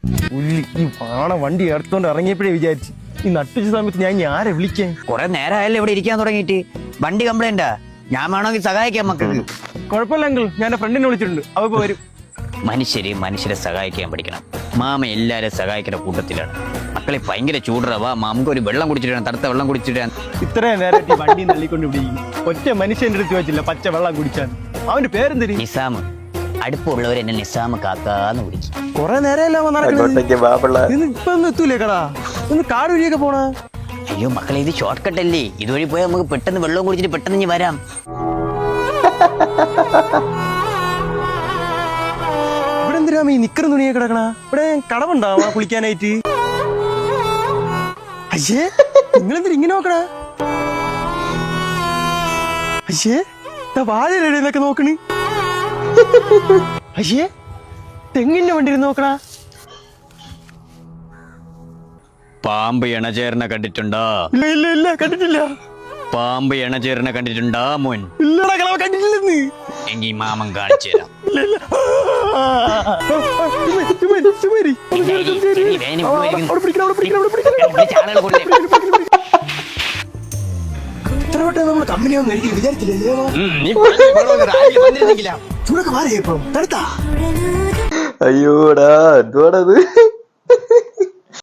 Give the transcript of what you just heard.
ഈ പാണ വണ്ടി എടുത്തോണ്ട് ഇറങ്ങിയപ്പോഴേ വിചാരിച്ചു ഈ നട്ടുച്ച സമയത്ത് ഞാൻ ആരെ വിളിക്കാൻ. കുറെ നേരമായല്ലോ ഇവിടെ ഇരിക്കാൻ തുടങ്ങിയിട്ട്. വണ്ടി കംപ്ലൈന്റാ, ഞാൻ വേണമെങ്കിൽ സഹായിക്കാം മക്കൾക്ക്. കുഴപ്പമില്ല അങ്കിൾ, ഞാൻ എന്റെ ഫ്രണ്ടിനെ വിളിച്ചിട്ടുണ്ട്, അവ വരും. മനുഷ്യരെ സഹായിക്കാൻ പഠിക്കണം. മാമ എല്ലാരും സഹായിക്കുന്ന കൂട്ടത്തിലാണ്. മക്കളെ ഭയങ്കര ചൂടറവാ, മാമക്ക് ഒരു വെള്ളം കുടിച്ചിട്ടാണ്, തണുത്ത വെള്ളം കുടിച്ചിട്ടാണ്. ഇത്രയും നേരത്തെ വണ്ടി തള്ളിക്കൊണ്ട് പിടിക്കും. ഒറ്റ മനുഷ്യന്റെ അടുത്ത് വെച്ചില്ല പച്ച വെള്ളം കുടിച്ചാൽ. അവന്റെ പേരെന്തരി? നിസാമ്. അടുപ്പുള്ളവർ എന്നെ നിസാമ് കാക്കാന്ന് വിളിക്കും. കൊറേ നേരമല്ല ഇപ്പൊ ഒന്നും എത്തൂലേ കടാ, ഒന്ന് കാട് വഴിയൊക്കെ പോണ. അയ്യോ മക്കളെ, ഇത് ഷോർട്ട് കട്ട് അല്ലേ, ഇതുവഴി പോയാൽ നമുക്ക് പെട്ടെന്ന് വെള്ളം കുടിച്ചിട്ട് പെട്ടെന്ന് ഇനി വരാം. ഇവിടെ എന്തിനാ ഈ നിക്കറും തുണിയെ കിടക്കണ? ഇവിടെ കടവുണ്ടാവാ കുളിക്കാനായിട്ട്. അയ്യേ, നിങ്ങളെന്തിനാ ഇങ്ങനെ നോക്കണ? അയ്യേ, വാഴയിലൊക്കെ നോക്കണ്. അയ്യേ, തെങ്ങിന്റെ വണ്ടി നോക്കണ. പാമ്പ് ഇണചേർന്ന കണ്ടിട്ടുണ്ടോ? ഇല്ല ഇല്ല കണ്ടിട്ടില്ല. പാമ്പ് ഇണചേർന്ന കണ്ടിട്ടുണ്ടാ മോൻ? ഇല്ലടാ കളവ, കണ്ടിട്ടില്ലെന്ന്. എങ്കി മാമൻ കാണിച്ചു തരാം. നമ്മൾ കമ്പനിയൊന്നും എനിക്ക് വിചാരിച്ചില്ലേ. അയ്യോടാ, എന്തുവാണത്?